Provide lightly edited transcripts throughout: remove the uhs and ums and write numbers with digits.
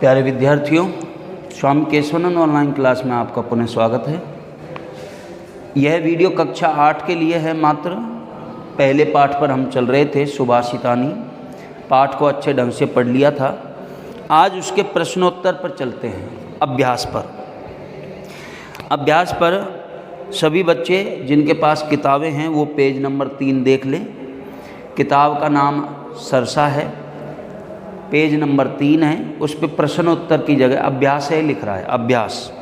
प्यारे विद्यार्थियों, स्वामी Keshavananda online class में आपका पुनः स्वागत है। यह वीडियो कक्षा 8 के लिए है। मात्र पहले पाठ पर हम चल रहे थे, सुभाषितानी। पाठ को अच्छे ढंग से पढ़ लिया था। आज उसके प्रश्नोत्तर पर चलते हैं। अभ्यास पर सभी बच्चे जिनके पास किताबें हैं वो पेज नंबर 3 देख लें। किताब का नाम सरसा है, पेज नंबर 3 है। उस पर प्रश्नोत्तर की जगह अभ्यास है लिख रहा है। अभ्यास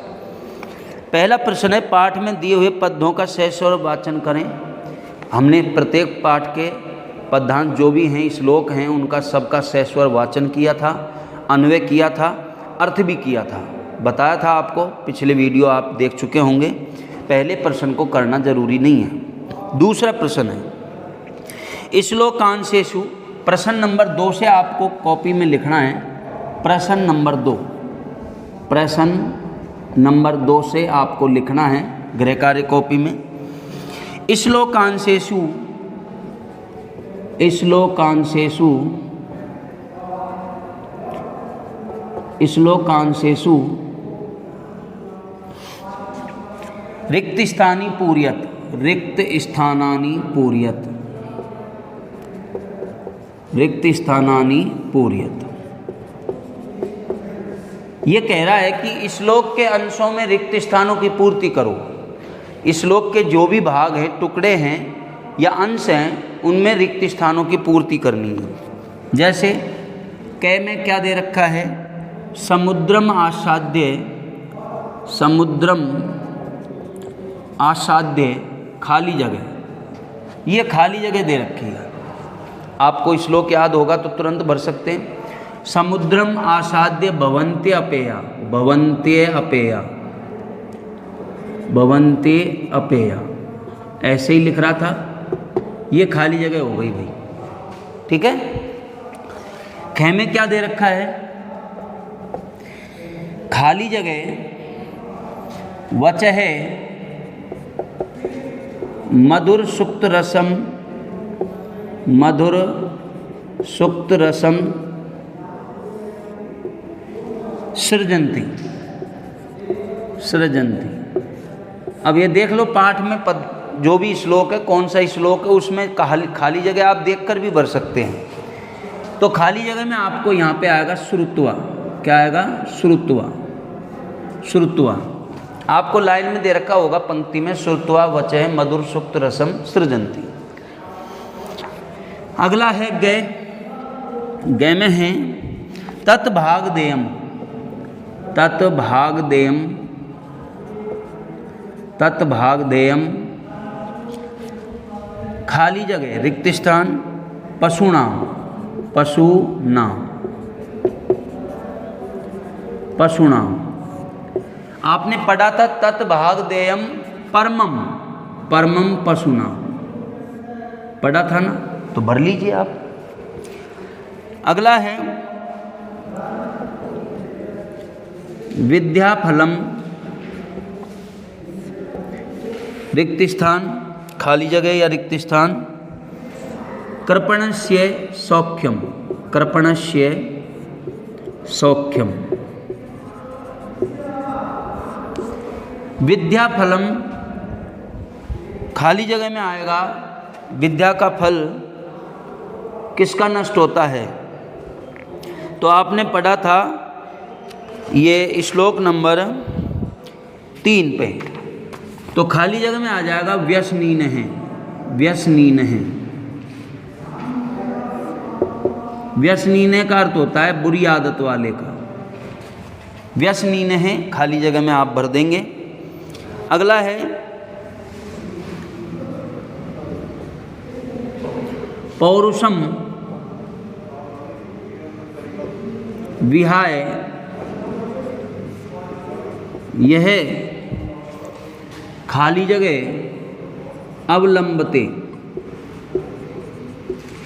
पहला प्रश्न है, पाठ में दिए हुए पद्यों का सस्वर वाचन करें। हमने प्रत्येक पाठ के पद्यांश जो भी हैं, श्लोक हैं, उनका सबका सस्वर वाचन किया था, अन्वय किया था, अर्थ भी किया था, बताया था आपको। पिछले वीडियो आप देख चुके होंगे। पहले प्रश्न को करना जरूरी नहीं है। दूसरा प्रश्न है श्लोकांशेषु। प्रश्न नंबर 2 से आपको कॉपी में लिखना है। प्रश्न नंबर 2, प्रश्न नंबर 2 से आपको लिखना है गृह कार्य कॉपी में। श्लोकांशेषु रिक्त स्थानी पूर्यत। रिक्त स्थानानि पूर्यत। रिक्त स्थानानि पूर्यत। ये कह रहा है कि श्लोक के अंशों में रिक्त स्थानों की पूर्ति करो। श्लोक के जो भी भाग हैं, टुकड़े हैं या अंश हैं, उनमें रिक्त स्थानों की पूर्ति करनी है। जैसे कै में क्या दे रखा है? समुद्रम आसाद्य। समुद्रम आसाद्य खाली जगह। ये खाली जगह दे रखी है। आपको श्लोक याद होगा तो तुरंत भर सकते हैं। समुद्रम आसाद्य भवन्ते अपेया। भवन्ते अपेया। भवन्ते अपेया, ऐसे ही लिख रहा था। ये खाली जगह हो गई भाई, ठीक है। ख में क्या दे रखा है? खाली जगह वच है मधुर सुक्त रसम। मधुर सुक्त रसम सृजंती। सृजंती। अब ये देख लो पाठ में जो भी श्लोक है, कौन सा श्लोक है, उसमें खाली जगह आप देखकर भी भर सकते हैं। तो खाली जगह में आपको यहाँ पे आएगा श्रुत्वा। क्या आएगा? श्रुत्वा। श्रुत्वा आपको लाइन में दे रखा होगा पंक्ति में, श्रुत्वा वचः मधुर सुक्त रसम सृजंती। अगला है गय। गय में है तत्भागदेयम। तत्भागदेयम। तत्भागदेयम खाली जगह रिक्त स्थान पशुनाम। पशुनाम। पशुनाम आपने पढ़ा था तत्भागदेयम परमम। परमम पशुनाम पढ़ा था ना, तो भर लीजिए आप। अगला है विद्याफलम। रिक्त स्थान खाली जगह या रिक्त स्थान। कृपणस्य सौख्यम। कृपणस्य सौख्यम। विद्याफलम खाली जगह में आएगा। विद्या का फल किसका नष्ट होता है? तो आपने पढ़ा था ये श्लोक नंबर 3 पे। तो खाली जगह में आ जाएगा व्यसनीन है। व्यसनीन है। व्यसनीन का अर्थ होता है बुरी आदत वाले का। व्यसनीन है खाली जगह में आप भर देंगे। अगला है पौरुषम विहाय। यह खाली जगह अवलंबते।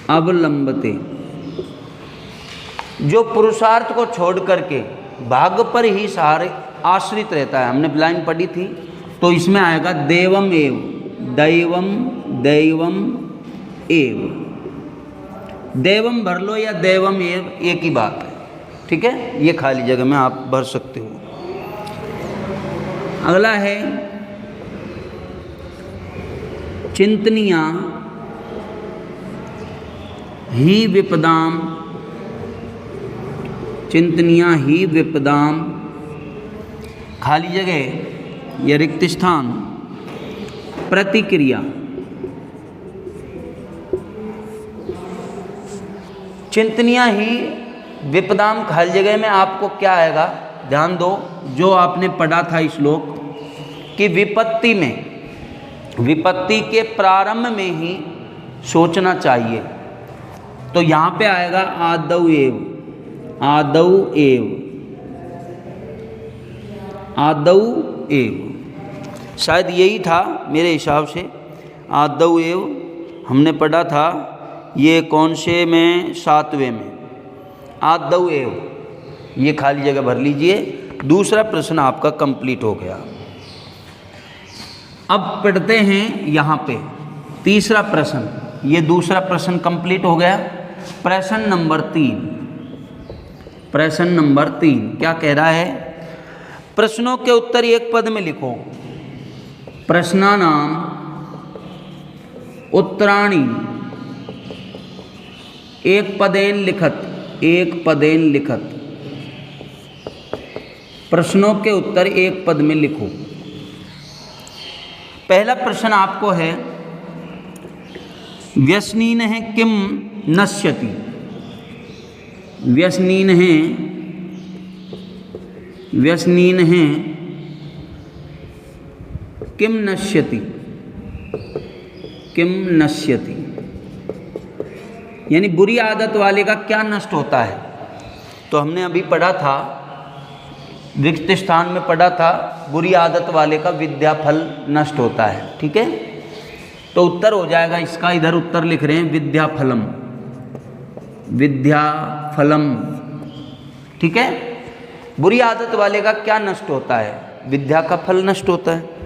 अवलंबते जो पुरुषार्थ को छोड़ करके भाग्य पर ही सहारे आश्रित रहता है। हमने लाइन पढ़ी थी, तो इसमें आएगा देवम एव। दैवम। दैवम एव। देवम भर लो या देवम एव, एक ही बात है। ठीक है, ये खाली जगह में आप भर सकते हो। अगला है चिंतनिया ही विपदाम, चिंतनिया ही विपदाम, खाली जगह या रिक्त स्थान, प्रतिक्रिया। चिंतनिया ही विपदाम, खाली जगह में आपको क्या आएगा, ध्यान दो, जो आपने पढ़ा था श्लोक कि विपत्ति में, विपत्ति के प्रारंभ में ही सोचना चाहिए, तो यहाँ पे आएगा आदौ एव, आदौ एव, आदौ एव, शायद यही था मेरे हिसाब से, आदौ एव हमने पढ़ा था, ये कौन से में, 7वें में, आदौ एव, ये खाली जगह भर लीजिए। दूसरा प्रश्न आपका कंप्लीट हो गया। अब पढ़ते हैं यहाँ पे तीसरा प्रश्न, ये दूसरा प्रश्न कंप्लीट हो गया। प्रश्न नंबर 3, प्रश्न नंबर 3 क्या कह रहा है, प्रश्नों के उत्तर एक पद में लिखो। प्रश्नानाम उत्तराणि एक पदेन लिखत, एक पदेन लिखत, प्रश्नों के उत्तर एक पद में लिखो। पहला प्रश्न आपको है, व्यसनीन है किम नश्यति, व्यसनीन है, व्यसनीन है किम नश्यति, किम नश्यति, यानी बुरी आदत वाले का क्या नष्ट होता है। तो हमने अभी पढ़ा था, रिक्त स्थान में पढ़ा था, बुरी आदत वाले का विद्याफल नष्ट होता है, ठीक है। तो उत्तर हो जाएगा इसका, इधर उत्तर लिख रहे हैं विद्याफलम, विद्याफलम, ठीक है। बुरी आदत वाले का क्या नष्ट होता है, विद्या का फल नष्ट होता है।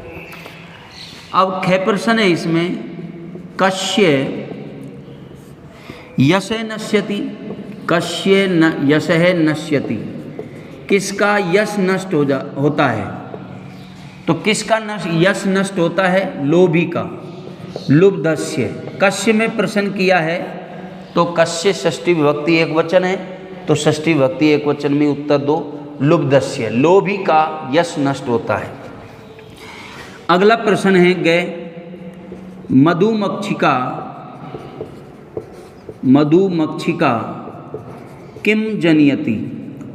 अब ख प्रश्न है इसमें, कस्य यशे नश्यति, कस्य यशः नश्यति, किसका यश नष्ट होता है। तो किसका यश नष्ट होता है, लोभी का, लुब्धस्य। कस्य में प्रश्न किया है, तो कस्य षष्ठी विभक्ति एक वचन है, तो षष्ठी विभक्ति एक वचन में उत्तर दो, लुब्धस्य, लोभी का यश नष्ट होता है। अगला प्रश्न है, गए मधुमक्षिका, मधुमक्षिका किम जनयति,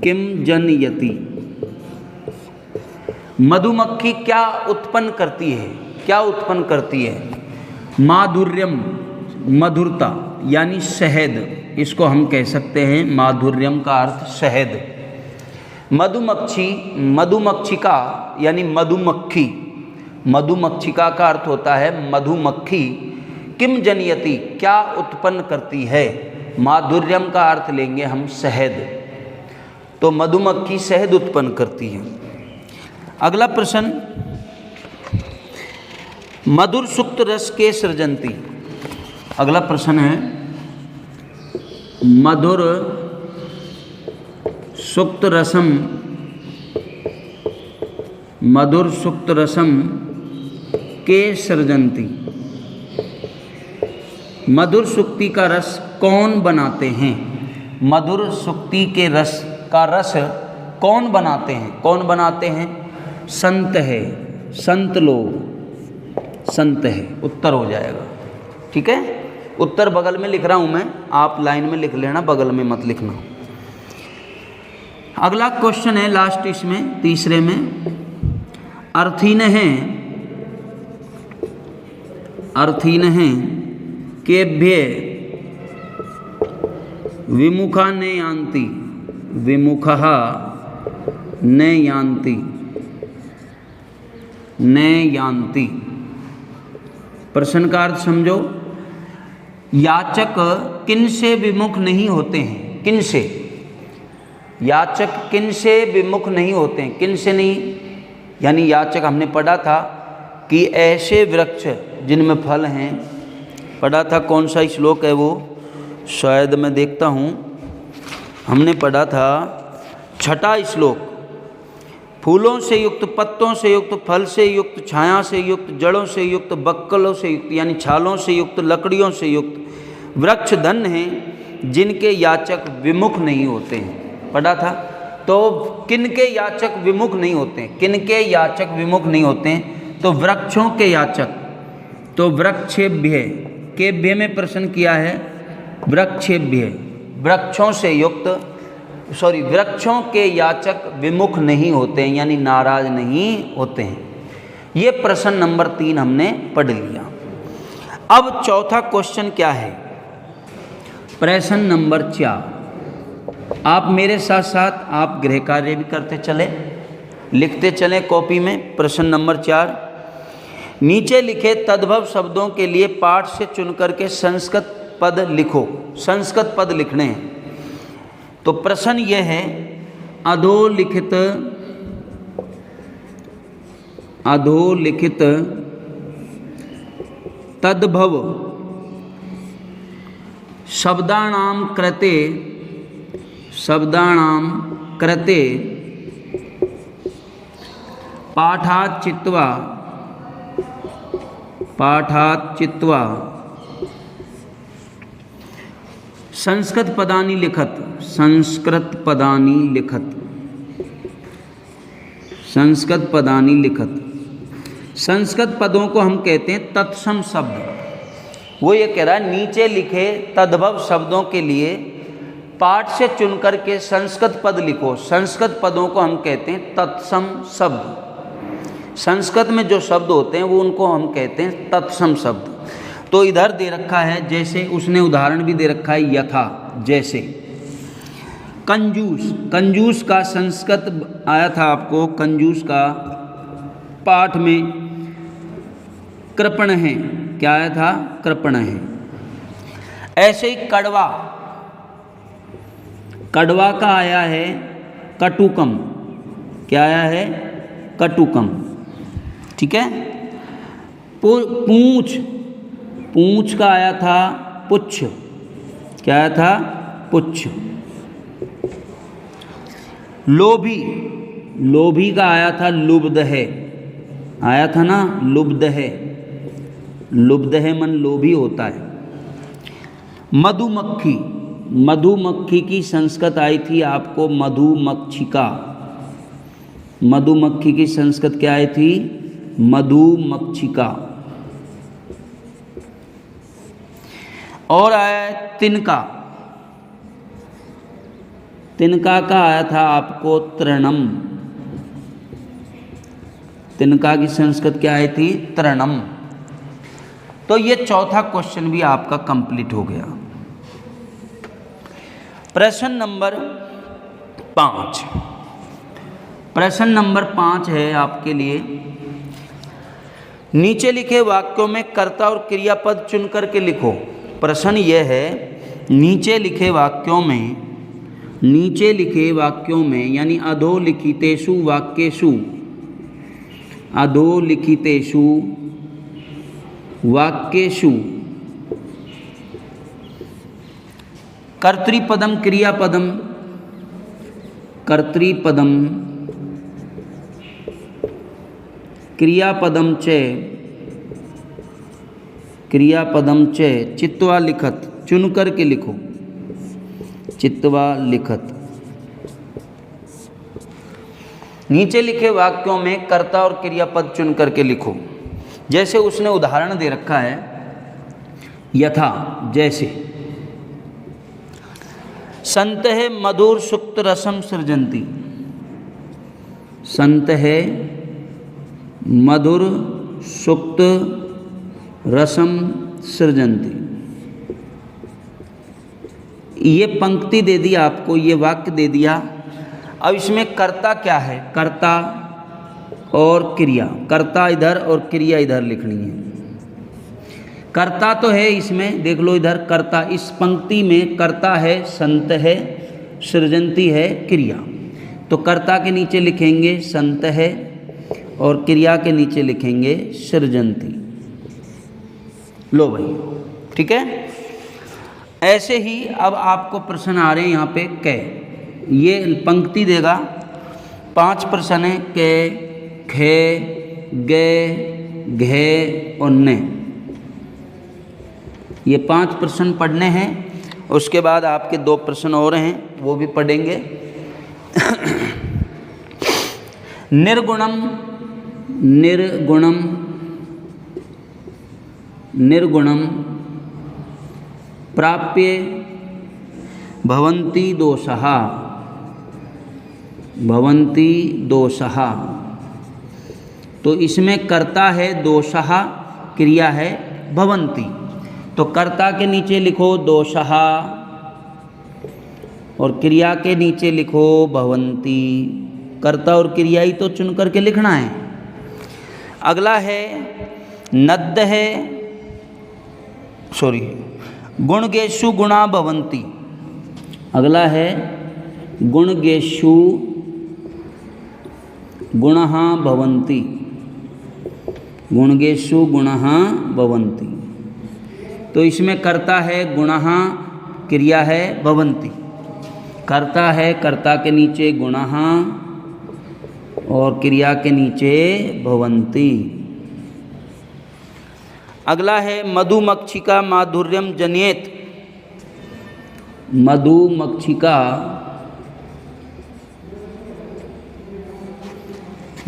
किम जनयति, मधुमक्खी क्या उत्पन्न करती है, क्या उत्पन्न करती है। माधुर्यम, मधुरता यानी शहद, इसको हम कह सकते हैं, माधुर्यम का अर्थ शहद। मधुमक्खी, मधुमक्षिका यानी मधुमक्खी, मधुमक्षिका का अर्थ होता है मधुमक्खी। किम जनयति, क्या उत्पन्न करती है। माधुर्यम का अर्थ लेंगे हम शहद, तो मधुमक्खी शहद उत्पन्न करती है। अगला प्रश्न, मधुर सुक्त रस के सृजंती। अगला प्रश्न है, मधुर सुक्त रसम, मधुर सुक्त रसम के सृजंती। मधुर सुक्ति का रस कौन बनाते हैं, मधुर सुक्ति के रस का रस कौन बनाते हैं, कौन बनाते हैं। संत है, संत लोग, संत है, उत्तर हो जाएगा, ठीक है। उत्तर बगल में लिख रहा हूं मैं, आप लाइन में लिख लेना, बगल में मत लिखना। अगला क्वेश्चन है लास्ट इसमें, तीसरे में, अर्थहीन है, अर्थहीन है केभ्य विमुखा न यान्ति, विमुखः न यान्ति, न यान्ति। प्रश्न का अर्थ समझो, याचक किन से विमुख नहीं होते हैं, किन से, याचक किन से विमुख नहीं होते हैं, किन से नहीं, यानी याचक हमने पढ़ा था कि ऐसे वृक्ष जिनमें फल हैं, पढ़ा था, कौन सा श्लोक है वो, शायद मैं देखता हूँ, हमने पढ़ा था छठा श्लोक। फूलों से युक्त, पत्तों से युक्त, फल से युक्त, छाया से युक्त, जड़ों से युक्त, बक्कलों से युक्त यानी छालों से युक्त, लकड़ियों से युक्त वृक्ष धन हैं जिनके याचक विमुख नहीं होते हैं। पढ़ा था। तो किनके याचक विमुख नहीं होते हैं? किनके याचक विमुख नहीं होते हैं? तो वृक्षों के याचक। तो वृक्षेभ्य, केभ्य में प्रश्न किया है, वृक्षेभ्य, वृक्षों से युक्त, वृक्षों के याचक विमुख नहीं होते हैं यानी नाराज नहीं होते हैं। ये प्रश्न नंबर 3 हमने पढ़ लिया। अब चौथा क्वेश्चन क्या है? प्रश्न नंबर 4। आप मेरे साथ साथ आप गृह कार्य भी करते चले, लिखते चले कॉपी में। प्रश्न नंबर 4, नीचे लिखे तद्भव शब्दों के लिए पाठ से चुनकर के संस्कृत पद लिखो। संस्कृत पद लिखने हैं। तो प्रश्न यह है, अधोलिखित तद्भव शब्दानां कृते पाठात् चित्वा संस्कृत पदानि लिखत। संस्कृत पदों को हम कहते हैं तत्सम शब्द। वो ये कह रहा है, नीचे लिखे तद्भव शब्दों के लिए पाठ से चुनकर के संस्कृत पद लिखो। संस्कृत पदों को हम कहते हैं तत्सम शब्द। संस्कृत में जो शब्द होते हैं वो उनको हम कहते हैं तत्सम शब्द। तो इधर दे रखा है, जैसे उसने उदाहरण भी दे रखा है, यथा, जैसे। कंजूस, कंजूस का संस्कृत आया था आपको, कंजूस का पाठ में कृपण है। क्या आया था? कृपण है। ऐसे ही कड़वा, कड़वा का आया है कटुकम। क्या आया है? कटुकम। ठीक है। पूंछ, पूंछ का आया था पुच्छ। क्या आया था? पुच्छ। लोभी, लोभी का आया था लुब्ध है। आया था ना, लुब्ध है। लुब्ध है मन लोभी होता है। मधुमक्खी, मधुमक्खी की संस्कृत आई थी आपको मधुमक्षिका। मधुमक्खी की संस्कृत क्या आई थी? मधुमक्षिका। और आया है तिनका। तिनका का आया था आपको तृणम। तिनका की संस्कृत क्या आई थी? तृणम। तो ये चौथा क्वेश्चन भी आपका कंप्लीट हो गया। प्रश्न नंबर 5। प्रश्न नंबर 5 है आपके लिए, नीचे लिखे वाक्यों में कर्ता और क्रियापद चुन करके लिखो। प्रश्न यह है, नीचे लिखे वाक्यों में यानी अधोलिखितेषु वाक्येषु, अधोलिखितेषु वाक्येषु कर्तृपदम क्रियापदम, कर्तृपदम क्रियापदम च चित्वा लिखत। चुन करके लिखो, चित्वा लिखत। नीचे लिखे वाक्यों में कर्ता और क्रियापद चुन करके लिखो। जैसे उसने उदाहरण दे रखा है, यथा, जैसे। संतः मधुर सुक्त रसम सृजन्ति। संतः मधुर सुक्त रसम सृजन्ति। ये पंक्ति दे दी आपको, ये वाक्य दे दिया। अब इसमें कर्ता क्या है? कर्ता और क्रिया। कर्ता इधर और क्रिया इधर लिखनी है। कर्ता तो है इसमें, देख लो इधर कर्ता, इस पंक्ति में कर्ता है संत है, सृजन्ति है क्रिया। तो कर्ता के नीचे लिखेंगे संत है और क्रिया के नीचे लिखेंगे सृजन्ति। लो भाई, ठीक है। ऐसे ही अब आपको प्रश्न आ रहे हैं यहाँ पे कै। ये पंक्ति देगा। 5 प्रश्न है, के, खे, गे, घे और ने। ये 5 प्रश्न पढ़ने हैं। उसके बाद आपके 2 प्रश्न और हैं, वो भी पढ़ेंगे। निर्गुणम, निर्गुणम, निर्गुणम प्राप्य भवन्ति दोषः, भवन्ति दोषः। तो इसमें कर्ता है दोषः, क्रिया है भवन्ति। तो कर्ता के नीचे लिखो दोषः और क्रिया के नीचे लिखो भवन्ति। कर्ता और क्रिया ही तो चुन करके लिखना है। अगला है नद्य है, सॉरी, गुणगेषु गुणा भवन्ति। अगला है गुणगेषु गुणः भवन्ति, गुणगेषु गुणः भवन्ति। तो इसमें कर्ता है गुणः, क्रिया है भवन्ति। कर्ता है, कर्ता के नीचे गुणः और क्रिया के नीचे भवन्ति। अगला है मधुमक्षिका माधुर्यम जनेत। मधुमक्षिका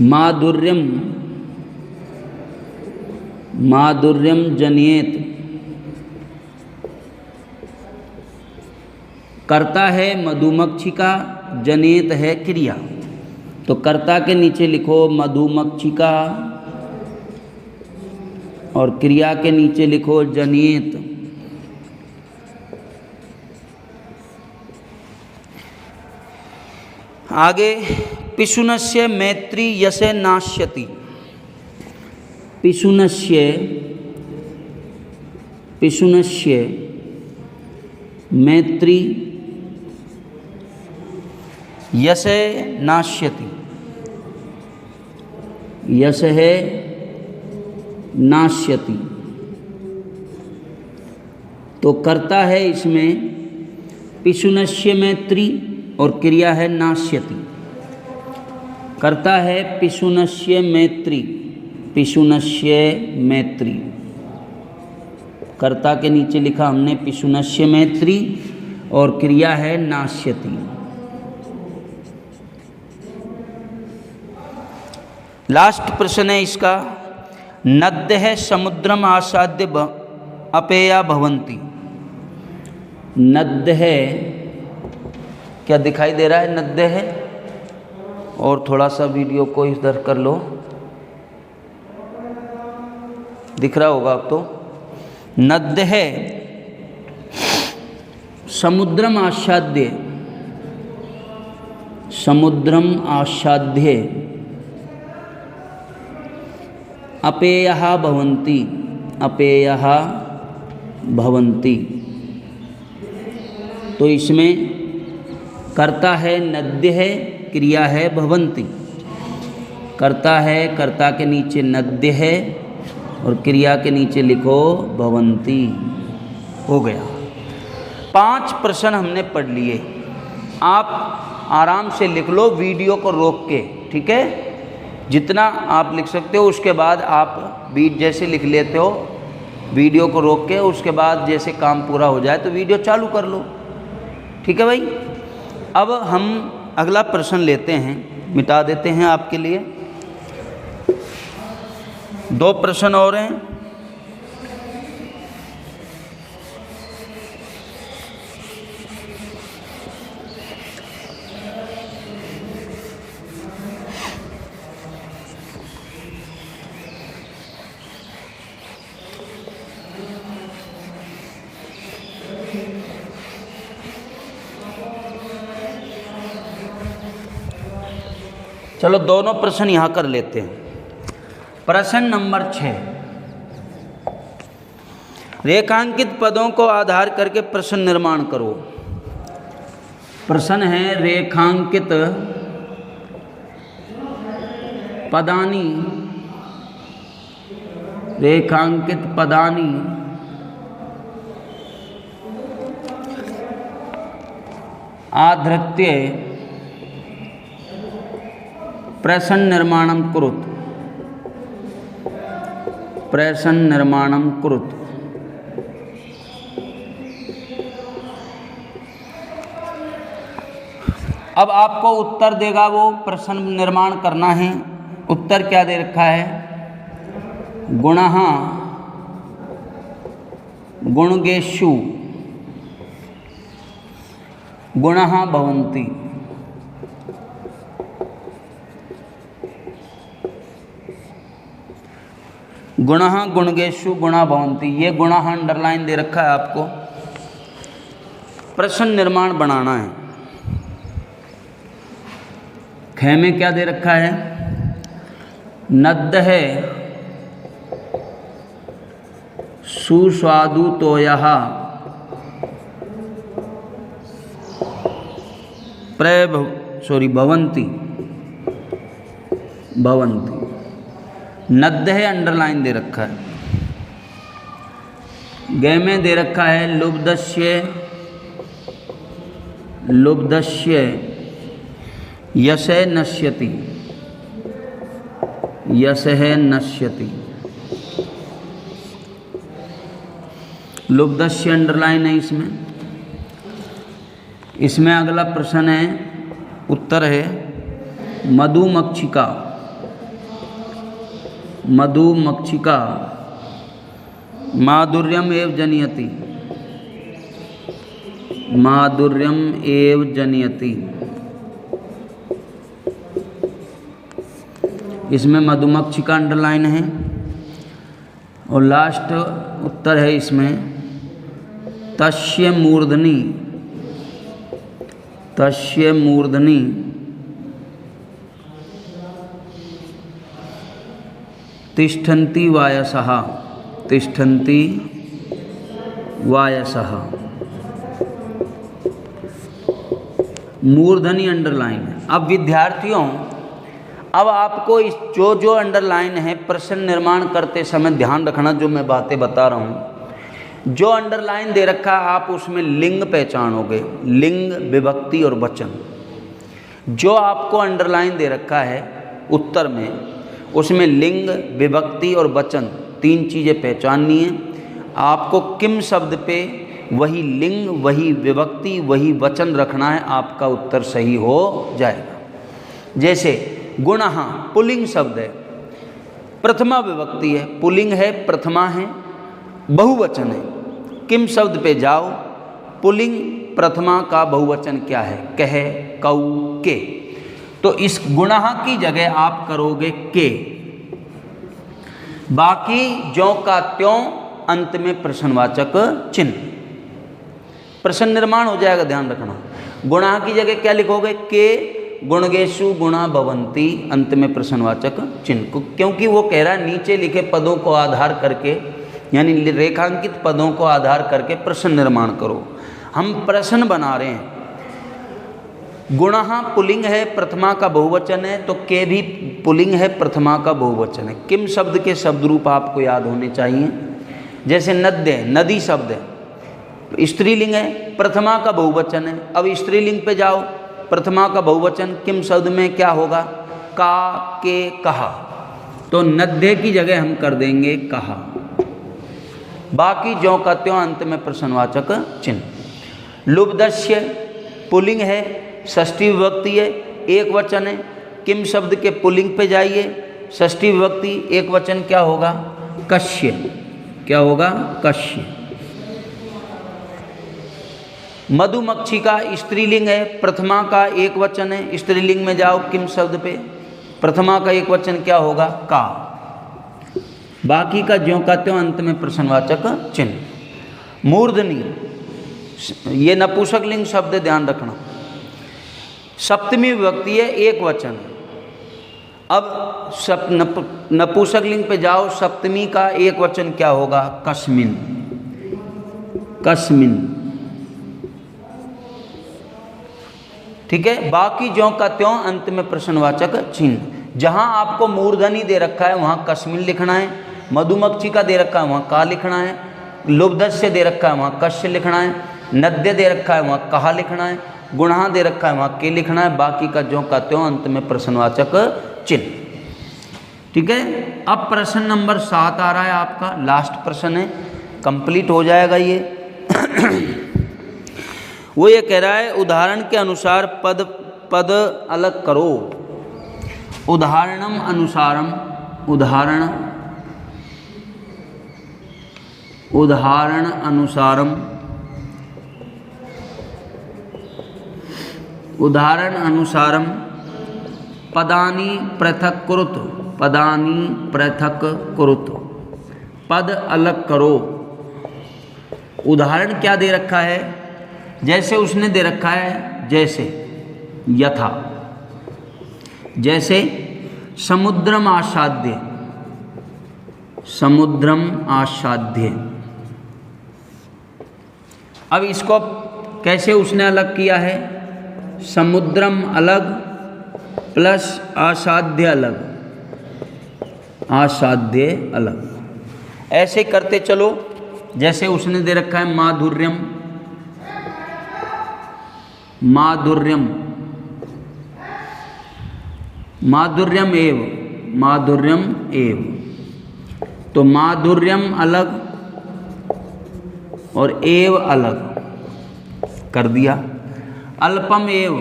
माधुर्यम, माधुर्यम जनेत। कर्ता है मधुमक्षिका, जनेत है क्रिया। तो कर्ता के नीचे लिखो मधुमक्षिका और क्रिया के नीचे लिखो जनेत। आगे पिशुनस्य मैत्री यसे नाश्यति। पिशुनस्य, पिशुनस्य मैत्री यसे नाश्यति। यश है नाश्यति। तो कर्ता है इसमें पिशुनस्य मैत्री और क्रिया है नाश्यति। कर्ता है पिशुनस्य मैत्री, पिशुनस्य मैत्री। कर्ता के नीचे लिखा हमने पिशुनस्य मैत्री और क्रिया है नाश्यति। लास्ट प्रश्न है इसका, नद्य है समुद्रम आसाद्य अपेया भवन्ति। नद्य है, क्या दिखाई दे रहा है? नद्य है। और थोड़ा सा वीडियो को इधर कर लो, दिख रहा होगा अब तो। नद्य है समुद्रम आसाद्य, समुद्रम आसाद्य अपेयः भवन्ति, अपेयः भवन्ति। तो इसमें कर्ता है नद्य है, क्रिया है भवन्ति। कर्ता है, कर्ता के नीचे नद्य है और क्रिया के नीचे लिखो भवन्ति। हो गया। 5 प्रश्न हमने पढ़ लिए। आप आराम से लिख लो वीडियो को रोक के, ठीक है? जितना आप लिख सकते हो। उसके बाद आप बीट जैसे लिख लेते हो, वीडियो को रोक के, उसके बाद जैसे काम पूरा हो जाए तो वीडियो चालू कर लो, ठीक है भाई? अब हम अगला प्रश्न लेते हैं, मिटा देते हैं आपके लिए। 2 प्रश्न और हैं। चलो दोनों प्रश्न यहाँ कर लेते हैं। प्रश्न नंबर 6, रेखांकित पदों को आधार करके प्रश्न निर्माण करो। प्रश्न है रेखांकित पदानि, रेखांकित पदानि आधृत्य प्रसन्न निर्माणम कुरुत, प्रसन्न निर्माणम कुरुत। अब आपको उत्तर देगा वो, प्रश्न निर्माण करना है। उत्तर क्या दे रखा है? गुणः गुणगेषु गुणः भवन्ति। गुणः गुणगेषु गुणा भवन्ति, ये गुणः अंडरलाइन दे रखा है आपको। प्रश्न निर्माण बनाना है। ख में क्या दे रखा है? नद्दः सुस्वादु तोयः भवन्ति, भवन्ति। नद्दः अंडरलाइन दे रखा है। ग में दे रखा है लुब्धस्य, लुब्धस्य यशः नश्यति, यशः नश्यति। लुब्धस्य अंडरलाइन है इसमें। इसमें अगला प्रश्न है, उत्तर है मधुमक्षिका, मधुमक्षिका माधुर्यम एव जनयति, माधुर्यम एव जनयति। इसमें मधुमक्षिका अंडरलाइन है। और लास्ट उत्तर है इसमें तस्य मूर्धनि, तस्य मूर्धनि तिष्ठन्ति वायसः, तिष्ठन्ति वायसः। मूर्धनि अंडरलाइन है। अब विद्यार्थियों, अब आपको इस जो अंडरलाइन है प्रश्न निर्माण करते समय ध्यान रखना, जो मैं बातें बता रहा हूँ। जो अंडरलाइन दे रखा है आप उसमें लिंग पहचानोगे, लिंग, विभक्ति और वचन। जो आपको अंडरलाइन दे रखा है उत्तर में, उसमें लिंग, विभक्ति और वचन तीन चीज़ें पहचाननी है आपको। किम शब्द पे वही लिंग, वही विभक्ति, वही वचन रखना है, आपका उत्तर सही हो जाएगा। जैसे गुणः पुल्लिंग शब्द है, प्रथमा विभक्ति है, पुल्लिंग है, प्रथमा है, बहुवचन है। किम शब्द पे जाओ, पुल्लिंग प्रथमा का बहुवचन क्या है? कह, कौ, के। तो इस गुणः की जगह आप करोगे के। बाकी ज्यों का त्यों अंत में प्रश्नवाचक चिन्ह, प्रश्न निर्माण हो जाएगा, ध्यान रखना। गुणः की जगह क्या लिखोगे? के, गुणगेषु गुणा भवन्ति, अंत में प्रश्नवाचक चिन्ह। क्योंकि वो कह रहा है नीचे लिखे पदों को आधार करके, यानी रेखांकित पदों को आधार करके प्रश्न निर्माण करो। हम प्रश्न बना रहे हैं। गुणः पुल्लिंग है, प्रथमा का बहुवचन है, तो के भी पुल्लिंग है, प्रथमा का बहुवचन है। किम शब्द के शब्द रूप आपको याद होने चाहिए। जैसे नद्य, नदी शब्द है, स्त्रीलिंग है, प्रथमा का बहुवचन है। अब स्त्रीलिंग पे जाओ, प्रथमा का बहुवचन किम शब्द में क्या होगा? का, के, कहा। तो नद्य की जगह हम कर देंगे कहा। बाकी ज्यों का त्यों अंत में प्रश्नवाचक चिन्ह। लुब्धस्य पुल्लिंग है, षष्ठी विभक्ति है, एक वचन है। किम शब्द के पुल्लिंग पे जाइए, षष्ठी विभक्ति, एक वचन क्या होगा? कश्य। क्या होगा? कश्य। मधुमक्षिका स्त्रीलिंग है, प्रथमा का एक वचन है, स्त्रीलिंग में जाओ किम शब्द पे, प्रथमा का एक वचन क्या होगा? का। बाकी का ज्यों का त्यों अंत में प्रश्नवाचक चिन्ह। मूर्धनि, ये नपुंसकलिंग शब्द, ध्यान रखना। सप्तमी विभक्ति है, एक वचन। अब नपुंसकलिंग पे जाओ, सप्तमी का एक वचन क्या होगा? कस्मिन, कस्मिन। ठीक है। बाकी ज्यों का त्यों अंत में प्रश्नवाचक चिन्ह। जहां आपको मूर्धनि दे रखा है वहां कस्मिन लिखना है, मधुमक्षिका दे रखा है वहां का लिखना है, लुब्धस्य दे रखा है वहां कश्य लिखना है, नद्य दे रखा है वहां कहा लिखना है, गुणा दे रखा है वहाँ के लिखना है, बाकी का ज्यों का त्यों अंत में प्रश्नवाचक चिन्ह। ठीक है, अब प्रश्न नंबर 7 आ रहा है आपका, लास्ट प्रश्न है, कंप्लीट हो जाएगा ये। वो ये कह रहा है उदाहरण के अनुसार पद पद अलग करो। उदाहरणम अनुसारम, उदाहरण अनुसारम, उदाहरण अनुसारम पदानि पृथक कुरुत, पदानि पृथक कुरुत, पद अलग करो। उदाहरण क्या दे रखा है, जैसे उसने दे रखा है, जैसे यथा, जैसे समुद्रम आस्वाद्य, समुद्रम आस्वाद्य। अब इसको कैसे उसने अलग किया है, समुद्रम अलग प्लस आसाध्य अलग, आसाध्य अलग, ऐसे करते चलो। जैसे उसने दे रखा है माधुर्यम, माधुर्यम, माधुर्यम एव, माधुर्यम एव, तो माधुर्यम अलग और एव अलग कर दिया। अल्पम एव,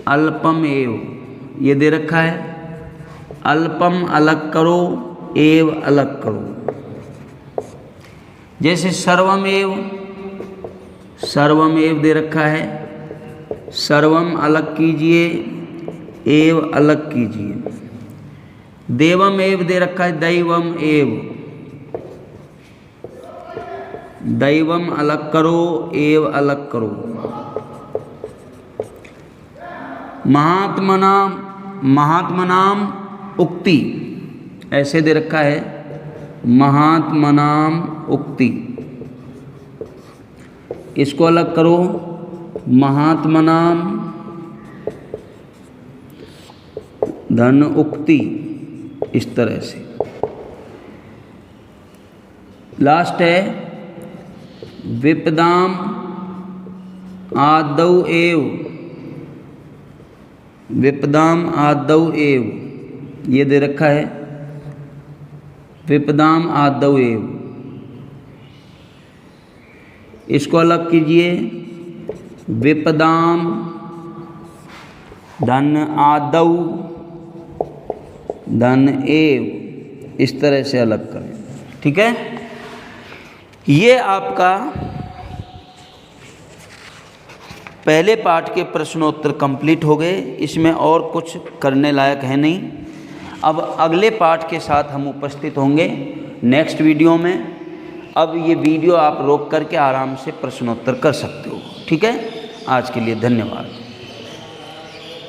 अल्पम एव ये दे रखा है, अल्पम अलग करो, एव अलग करो। जैसे सर्वमेव, सर्वमेव दे रखा है, सर्वम अलग कीजिए, एव अलग कीजिए। देवम एव दे रखा है, दैवम एव, दैवम अलग करो, एव अलग करो। महात्मनाम, महात्मनाम उक्ति ऐसे दे रखा है, महात्मनाम उक्ति, इसको अलग करो, महात्मनाम धन उक्ति, इस तरह से। लास्ट है विपदाम आदौ एव, विपदाम आदौ एव ये दे रखा है, विपदाम आदौ एव, इसको अलग कीजिए, विपदाम धन आदौ धन एव, इस तरह से अलग करें। ठीक है, ये आपका पहले पाठ के प्रश्नोत्तर कंप्लीट हो गए। इसमें और कुछ करने लायक है नहीं। अब अगले पाठ के साथ हम उपस्थित होंगे नेक्स्ट वीडियो में। अब ये वीडियो आप रोक करके आराम से प्रश्नोत्तर कर सकते हो। ठीक है, आज के लिए धन्यवाद।